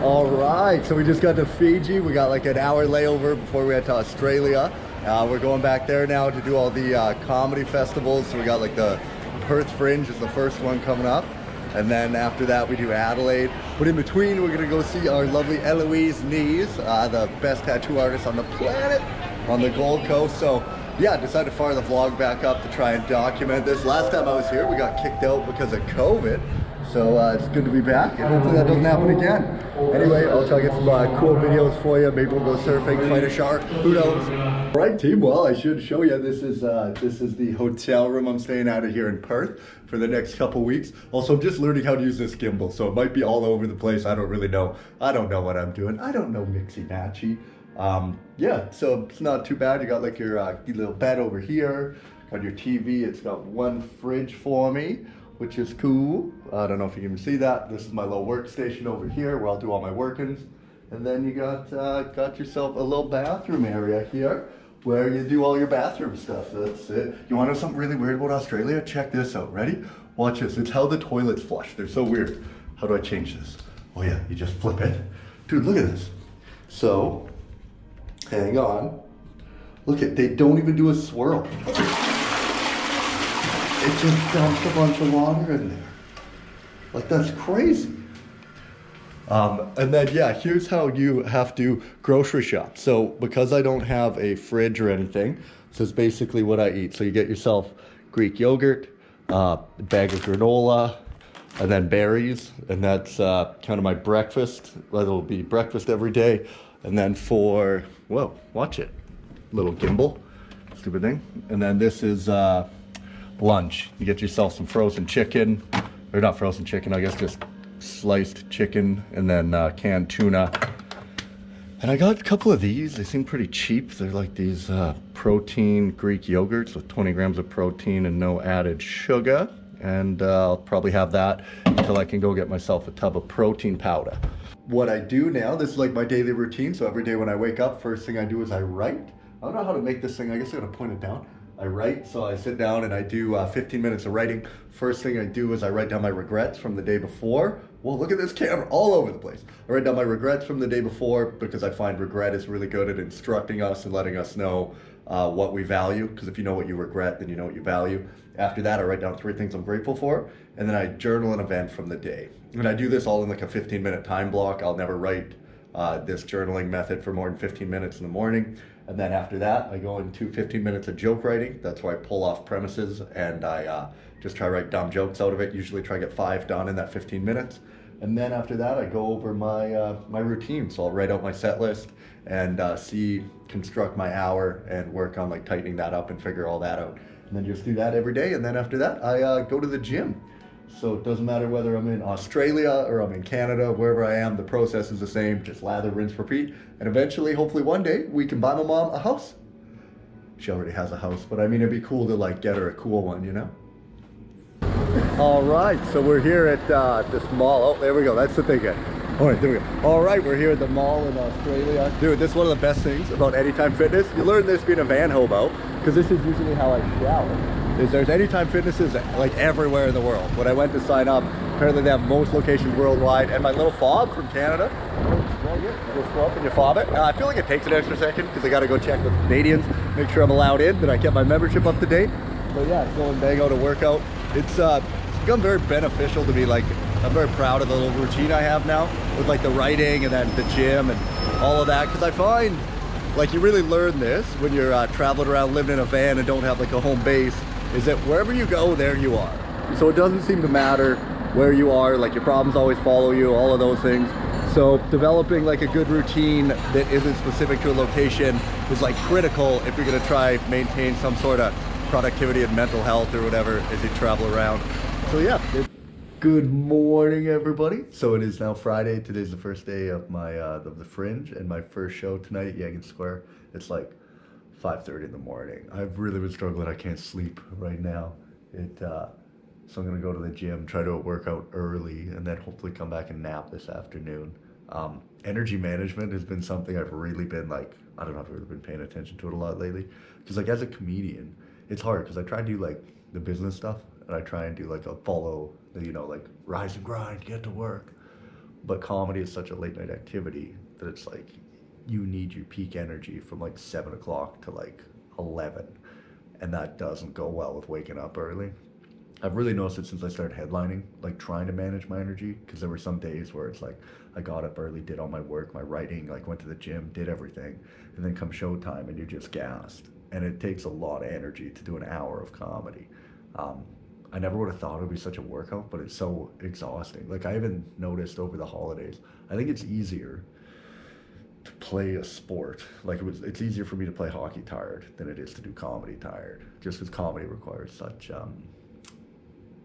All right, so we just got to Fiji. We got like an hour layover before we head to Australia. We're going back there now to do all the comedy festivals. So we got like the Perth Fringe is the first one coming up. And then after that we do Adelaide. But in between we're gonna go see our lovely Eloise Knees, the best tattoo artist on the planet on the Gold Coast. So yeah, I decided to fire the vlog back up to try and document this. Last time I was here, we got kicked out because of COVID. So it's good to be back, and hopefully that doesn't happen again. Anyway, I'll try to get some cool videos for you. Maybe we'll go surfing, fight a shark, who knows? All right, team, well, I should show you. This is the hotel room I'm staying at here in Perth for the next couple weeks. Also, I'm just learning how to use this gimbal, so it might be all over the place. I don't really know. I don't know what I'm doing. I don't know mixy-matchy. Yeah, so it's not too bad. You got like your little bed over here, got your TV. It's got one fridge for me, which is cool. I don't know if you can see that. This is my little workstation over here where I'll do all my workings. And then you got yourself a little bathroom area here where you do all your bathroom stuff. That's it. You want to know something really weird about Australia? Check this out. Ready? Watch this. It's how the toilets flush. They're so weird. How do I change this? Oh yeah, you just flip it. Dude, look at this. So, hang on. Look at, they don't even do a swirl. It just dumps a bunch of water in there. Like, that's crazy. And then, yeah, here's how you have to grocery shop. So, because I don't have a fridge or anything, this is basically what I eat. So you get yourself Greek yogurt, a bag of granola, and then berries. And that's kind of my breakfast. It'll be breakfast every day. And then for, whoa, watch it. Little gimbal, stupid thing. And then this is lunch. You get yourself some frozen chicken, or not frozen chicken, I guess just sliced chicken, and then canned tuna. And I got a couple of these. They seem pretty cheap. They're like these protein Greek yogurts with 20 grams of protein and no added sugar. And I'll probably have that until I can go get myself a tub of protein powder. What I do now, this is like my daily routine. So every day when I wake up, first thing I do is I write. I don't know how to make this thing. I guess I gotta point it down. I write, so I sit down and I do 15 minutes of writing. First thing I do is I write down my regrets from the day before. Well, look at this camera all over the place. I write down my regrets from the day before because I find regret is really good at instructing us and letting us know what we value. Because if you know what you regret, then you know what you value. After that, I write down 3 things I'm grateful for, and then I journal an event from the day. And I do this all in like a 15-minute time block. I'll never write this journaling method for more than 15 minutes in the morning. And then after that, I go into 15 minutes of joke writing. That's where I pull off premises and I just try to write dumb jokes out of it. Usually try to get 5 done in that 15 minutes. And then after that, I go over my routine. So I'll write out my set list and construct my hour and work on like tightening that up and figure all that out. And then just do that every day. And then after that, I go to the gym. So it doesn't matter whether I'm in Australia or I'm in Canada, wherever I am, the process is the same. Just lather, rinse, repeat. And eventually, hopefully one day, we can buy my mom a house. She already has a house, but I mean, it'd be cool to like get her a cool one, you know? All right, so we're here at this mall. Oh, there we go, that's the thing. All right, there we go. All right, we're here at the mall in Australia. Dude, this is one of the best things about Anytime Fitness. You learn this being a van hobo, because this is usually how I shower. There's Anytime Fitnesses like everywhere in the world. When I went to sign up, apparently they have most locations worldwide. And my little fob from Canada, you just go up and you fob it. I feel like it takes an extra second because I got to go check with Canadians, make sure I'm allowed in, that I kept my membership up to date. But yeah, going bang out a workout. It's become very beneficial to me. Like, I'm very proud of the little routine I have now with like the writing and then the gym and all of that. Because I find like you really learn this when you're traveling around living in a van and don't have like a home base, is that wherever you go, there you are. So it doesn't seem to matter where you are, like your problems always follow you, all of those things. So developing like a good routine that isn't specific to a location is like critical if you're gonna try maintain some sort of productivity and mental health or whatever as you travel around. So yeah. Good morning, everybody. So it is now Friday. Today's the first day of my of the Fringe and my first show tonight at Yonge Square. It's like 5:30 in the morning. I've really been struggling. I can't sleep right now. So I'm gonna go to the gym, try to work out early, and then hopefully come back and nap this afternoon. Energy management has been something I've really been like, I don't know if I've really been paying attention to it a lot lately. Because like as a comedian, it's hard because I try and do like the business stuff and I try and do like a follow the, you know, like rise and grind, get to work. But comedy is such a late night activity that it's like you need your peak energy from like 7 o'clock to like 11. And that doesn't go well with waking up early. I've really noticed it since I started headlining, like trying to manage my energy, because there were some days where it's like I got up early, did all my work, my writing, like went to the gym, did everything, and then come showtime and you're just gassed. And it takes a lot of energy to do an hour of comedy. I never would have thought it would be such a workout, but it's so exhausting. Like I even noticed over the holidays, I think it's easier to play a sport. Like it's easier for me to play hockey tired than it is to do comedy tired, just because comedy requires such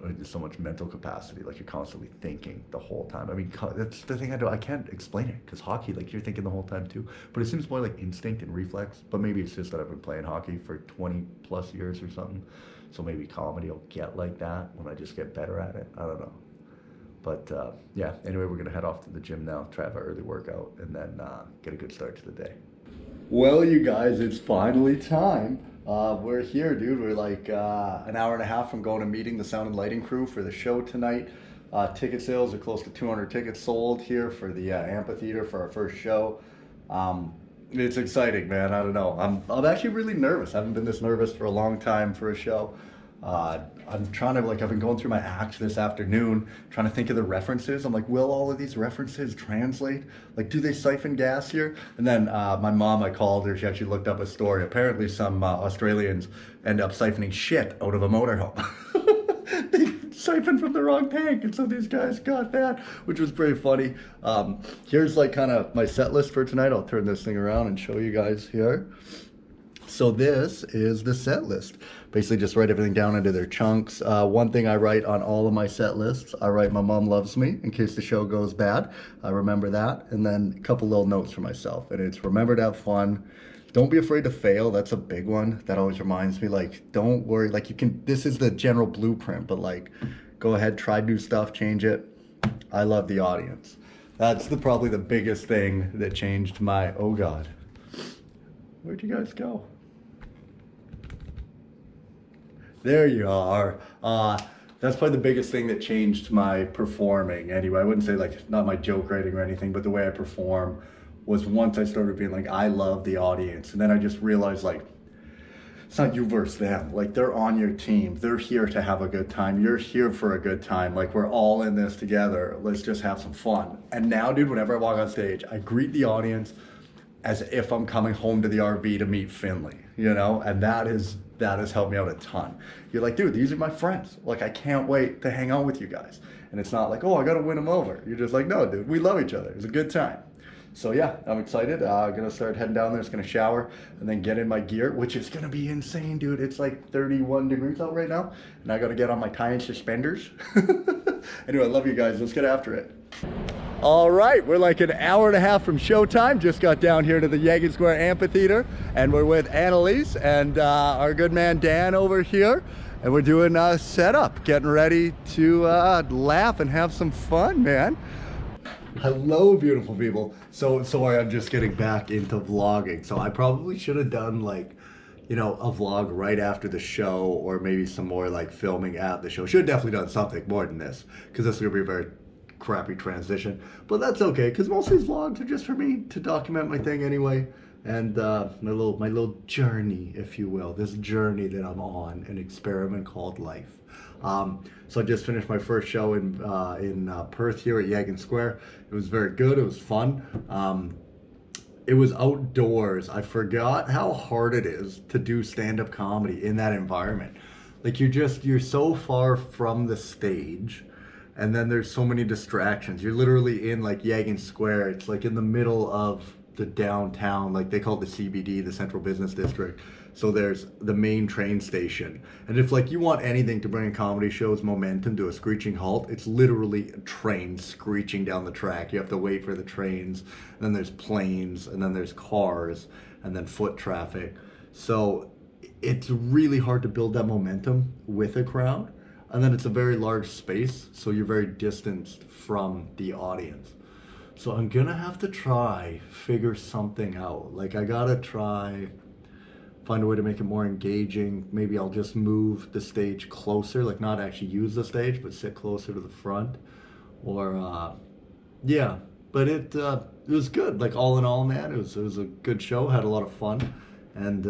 there's so much mental capacity. Like you're constantly thinking the whole time. I mean, that's the thing I can't explain it, because hockey, like you're thinking the whole time too, but it seems more like instinct and reflex. But maybe it's just that I've been playing hockey for 20 plus years or something, so maybe comedy will get like that when I just get better at it. I don't know. But yeah, anyway, we're gonna head off to the gym now, try to have an early workout, and then get a good start to the day. Well, you guys, it's finally time. We're here, dude. We're like an hour and a half from going to meeting the sound and lighting crew for the show tonight. Ticket sales are close to 200 tickets sold here for the amphitheater for our first show. It's exciting, man. I don't know. I'm actually really nervous. I haven't been this nervous for a long time for a show. I'm trying to, like, I've been going through my acts this afternoon, trying to think of the references. I'm like, will all of these references translate? Like, do they siphon gas here? And then my mom, I called her. She actually looked up a story. Apparently some Australians end up siphoning shit out of a motorhome. They siphoned from the wrong tank, and so these guys got that, which was pretty funny. Here's like kind of my set list for tonight. I'll turn this thing around and show you guys here. So this is the set list. Basically just write everything down into their chunks. One thing I write on all of my set lists, I write "My mom loves me" in case the show goes bad. I remember that. And then a couple little notes for myself. And it's remember to have fun. Don't be afraid to fail. That's a big one. That always reminds me, like, don't worry. Like you can, this is the general blueprint, but like, go ahead, try new stuff, change it. I love the audience. That's probably the biggest thing that changed my, oh God. Where'd you guys go? There you are. That's probably the biggest thing that changed my performing. Anyway, I wouldn't say like, not my joke writing or anything, but the way I perform was once I started being like, I love the audience. And then I just realized like, it's not you versus them. Like they're on your team. They're here to have a good time. You're here for a good time. Like we're all in this together. Let's just have some fun. And now, dude, whenever I walk on stage, I greet the audience as if I'm coming home to the RV to meet Finley, you know? And that has helped me out a ton. You're like, dude, these are my friends. Like, I can't wait to hang out with you guys. And it's not like, oh, I got to win them over. You're just like, no, dude, we love each other. It's a good time. So yeah, I'm excited. I'm going to start heading down there. It's going to shower and then get in my gear, which is going to be insane, dude. It's like 31 degrees out right now. And I got to get on my tie and suspenders. Anyway, I love you guys. Let's get after it. All right, we're like an hour and a half from showtime. Just got down here to the Yagan Square Amphitheater, and we're with Annalise and our good man Dan over here, and we're doing a setup, getting ready to laugh and have some fun, man. Hello, beautiful people. So I'm just getting back into vlogging. So I probably should have done like, you know, a vlog right after the show, or maybe some more like filming at the show. Should have definitely done something more than this, because this is gonna be a very crappy transition, but that's okay, because most of these vlogs are just for me to document my thing anyway, and my little journey, if you will, this journey that I'm on, an experiment called life. So I just finished my first show in Perth here at Yagan Square. It was very good. It was fun. It was outdoors. I forgot how hard it is to do stand-up comedy in that environment. Like you're so far from the stage, and then there's so many distractions. You're literally in like Yagan Square. It's like in the middle of the downtown, like they call it the CBD, the Central Business District. So there's the main train station. And if like you want anything to bring a comedy show's momentum to a screeching halt, it's literally a train screeching down the track. You have to wait for the trains, and then there's planes, and then there's cars, and then foot traffic. So it's really hard to build that momentum with a crowd. And then it's a very large space, so you're very distanced from the audience. So I'm gonna have to figure something out. Like I gotta find a way to make it more engaging. Maybe I'll just move the stage closer, like not actually use the stage, but sit closer to the front. Or Yeah, but it was good. Like all in all, man, it was a good show. Had a lot of fun, and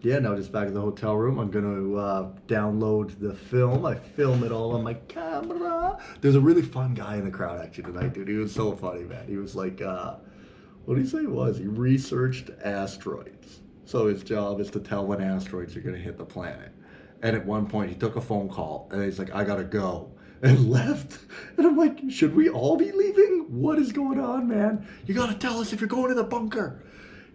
yeah, now just back at the hotel room. I'm gonna download the film. I film it all on my camera. There's a really fun guy in the crowd actually tonight, dude. He was so funny, man. He was like, what did he say it was? He researched asteroids. So his job is to tell when asteroids are gonna hit the planet. And at one point, he took a phone call and he's like, I gotta go. And left. And I'm like, should we all be leaving? What is going on, man? You gotta tell us if you're going to the bunker.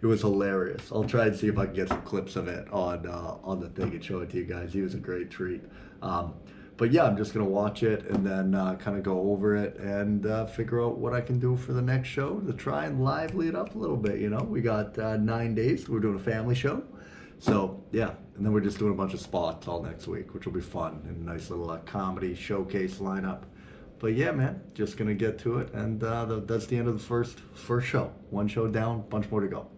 It was hilarious. I'll try and see if I can get some clips of it on the thing and show it to you guys. He was a great treat. But yeah, I'm just gonna watch it and then kind of go over it and figure out what I can do for the next show to try and lively it up a little bit. You know, we got 9 days. We're doing a family show. So yeah, and then we're just doing a bunch of spots all next week, which will be fun and a nice little comedy showcase lineup. But yeah, man, just gonna get to it, and that's the end of the first show. One show down, bunch more to go.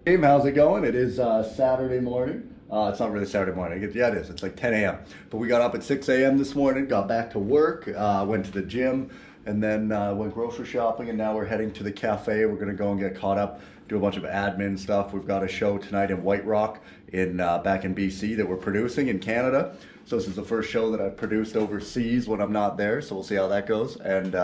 Hey, how's it going? It is Saturday morning. It's not really Saturday morning. Yeah, it is. It's like 10 a.m. But we got up at 6 a.m. this morning, got back to work, went to the gym, and then went grocery shopping, and now we're heading to the cafe. We're gonna go and get caught up, do a bunch of admin stuff. We've got a show tonight in White Rock back in BC that we're producing in Canada. So this is the first show that I've produced overseas when I'm not there. So we'll see how that goes. And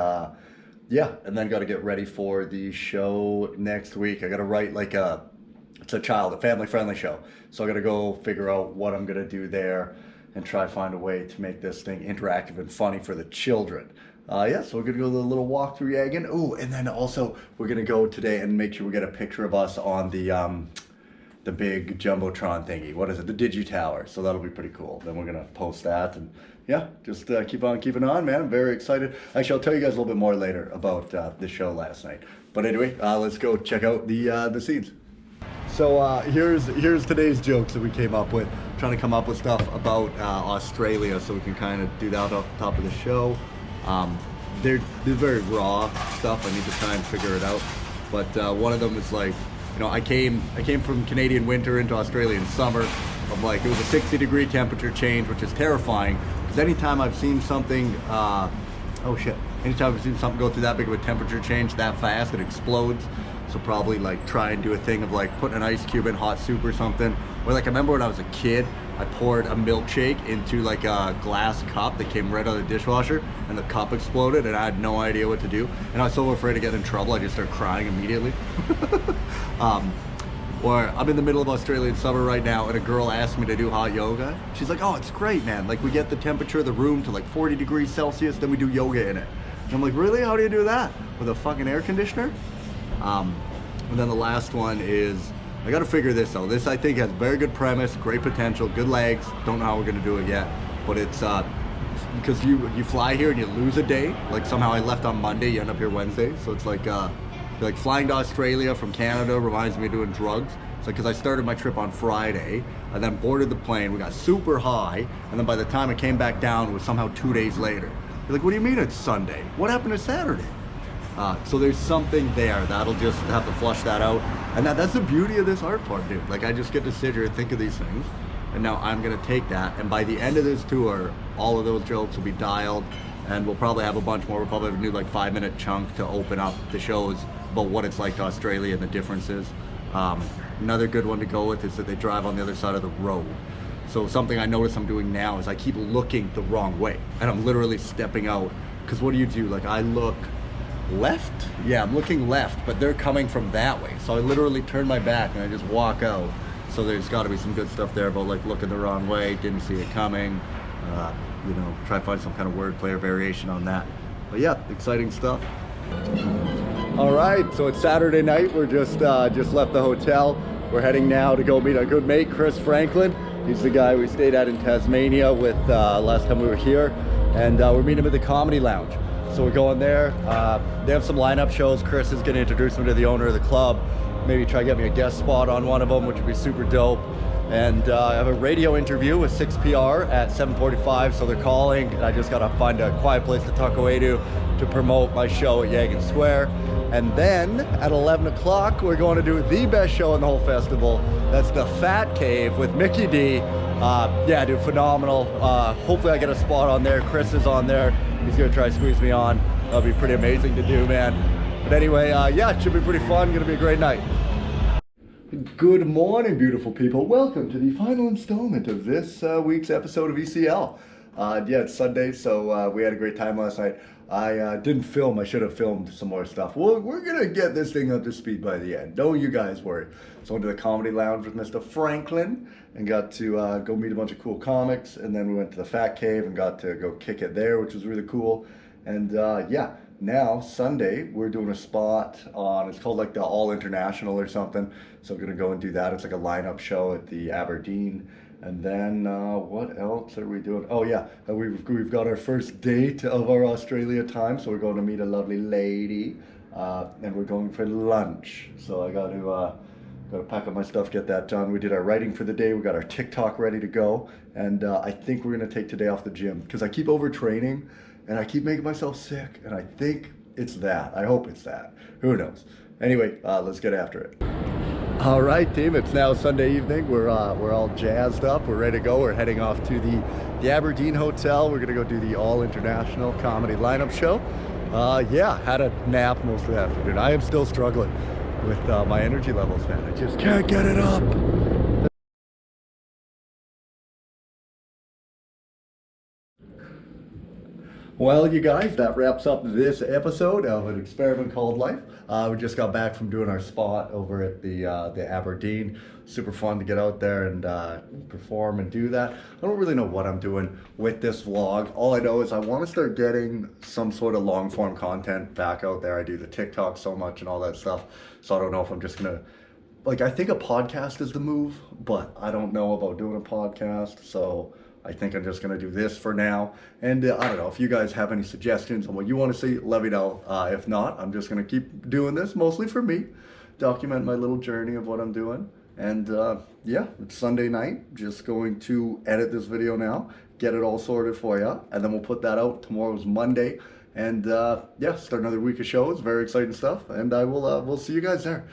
yeah, and then got to get ready for the show next week. I got to write like it's a family-friendly show. So I got to go figure out what I'm gonna do there and try to find a way to make this thing interactive and funny for the children. Yeah, so we're gonna go a little walk through Yagan. Oh, and then also we're gonna go today and make sure we get a picture of us on the big jumbotron thingy. What is it? The Digi Tower. So that'll be pretty cool. Then we're gonna post that, and yeah, just keep on keeping on, man. I'm very excited. Actually, I'll tell you guys a little bit more later about the show last night. But anyway, let's go check out the scenes. So here's today's jokes that we came up with. Trying to come up with stuff about Australia, so we can kind of do that off the top of the show. They're very raw stuff. I need to try and figure it out. But one of them is like, you know, I came from Canadian winter into Australian summer. I'm like, it was a 60-degree temperature change, which is terrifying. Because anytime I've seen something, anytime I've seen something go through that big of a temperature change that fast, it explodes. So probably like try and do a thing of like putting an ice cube in hot soup or something. Or like I remember when I was a kid, I poured a milkshake into like a glass cup that came right out of the dishwasher, and the cup exploded, and I had no idea what to do. And I was so afraid to get in trouble, I just started crying immediately. Or I'm in the middle of Australian summer right now, and a girl asked me to do hot yoga. She's like, oh, it's great, man. Like we get the temperature of the room to like 40 degrees Celsius, then we do yoga in it. And I'm like, really? How do you do that? With a fucking air conditioner? And then the last one is, I gotta figure this out. This I think has very good premise, great potential, good legs. Don't know how we're gonna do it yet, but it's because you fly here and you lose a day. Like somehow I left on Monday, you end up here Wednesday. So it's like flying to Australia from Canada reminds me of doing drugs. It's like, because I started my trip on Friday, I then boarded the plane, we got super high, and then by the time I came back down, it was somehow 2 days later. You're like, what do you mean it's Sunday? What happened to Saturday? So there's something there that'll just have to flush that out. And that's the beauty of this art form, dude. Like I just get to sit here and think of these things. And now I'm gonna take that, and by the end of this tour, all of those jokes will be dialed, and we'll probably have a bunch more. We'll probably have a new like 5-minute chunk to open up the shows about what it's like to Australia and the differences. Another good one to go with is that they drive on the other side of the road. So something I notice I'm doing now is I keep looking the wrong way, and I'm literally stepping out. Because what do? Like I look left? Yeah, I'm looking left, but they're coming from that way. So I literally turn my back and I just walk out. So there's got to be some good stuff there about like looking the wrong way, didn't see it coming. You know, try to find some kind of wordplay or variation on that. But yeah, exciting stuff. All right, so it's Saturday night. We're just left the hotel. We're heading now to go meet our good mate, Chris Franklin. He's the guy we stayed at in Tasmania with last time we were here. And we're meeting him at the Comedy Lounge. So we're going there. They have some lineup shows. Chris is going to introduce me to the owner of the club. Maybe try to get me a guest spot on one of them, which would be super dope. And I have a radio interview with 6PR at 7:45, so they're calling. And I just got to find a quiet place to tuck away to promote my show at Yagan Square. And then at 11 o'clock, we're going to do the best show in the whole festival. That's the Fat Cave with Mickey D. Yeah, dude, phenomenal. Hopefully I get a spot on there. Chris is on there. He's gonna try to squeeze me on. That'll be pretty amazing to do, man. But anyway, yeah, it should be pretty fun. Gonna be a great night. Good morning, beautiful people. Welcome to the final installment of this week's episode of ECL. Yeah, it's Sunday, so we had a great time last night. I didn't film. I should have filmed some more stuff. Well, we're gonna get this thing up to speed by the end. Don't you guys worry. So I went to the Comedy Lounge with Mr. Franklin and got to go meet a bunch of cool comics. And then we went to the Fat Cave and got to go kick it there, which was really cool. And yeah, now Sunday we're doing a spot on, it's called like the All International or something. So we're gonna go and do that. It's like a lineup show at the Aberdeen. And then what else are we doing? Oh yeah, we've got our first date of our Australia time. So we're going to meet a lovely lady, and we're going for lunch. So I got to pack up my stuff, get that done. We did our writing for the day. We got our TikTok ready to go, and I think we're gonna take today off the gym because I keep overtraining, and I keep making myself sick, and I think it's that. I hope it's that. Who knows? Anyway, let's get after it. All right, team, it's now Sunday evening. We're all jazzed up. We're ready to go. We're heading off to the Aberdeen Hotel. We're gonna go do the All International Comedy Lineup Show. Yeah, had a nap most of the afternoon. I am still struggling with my energy levels, man. I just can't get it up. Well, you guys, that wraps up this episode of An Experiment Called Life. We just got back from doing our spot over at the Aberdeen. Super fun to get out there and perform and do that. I don't really know what I'm doing with this vlog. All I know is I want to start getting some sort of long form content back out there. I do the TikTok so much and all that stuff. So I don't know if I'm just going to, like, I think a podcast is the move, but I don't know about doing a podcast. So I think I'm just going to do this for now. And I don't know, if you guys have any suggestions on what you want to see, let me know. If not, I'm just going to keep doing this mostly for me, document my little journey of what I'm doing. And yeah, it's Sunday night. Just going to edit this video now, get it all sorted for you. And then we'll put that out. Tomorrow's Monday. And yeah, start another week of shows. Very exciting stuff. And I will we'll see you guys there.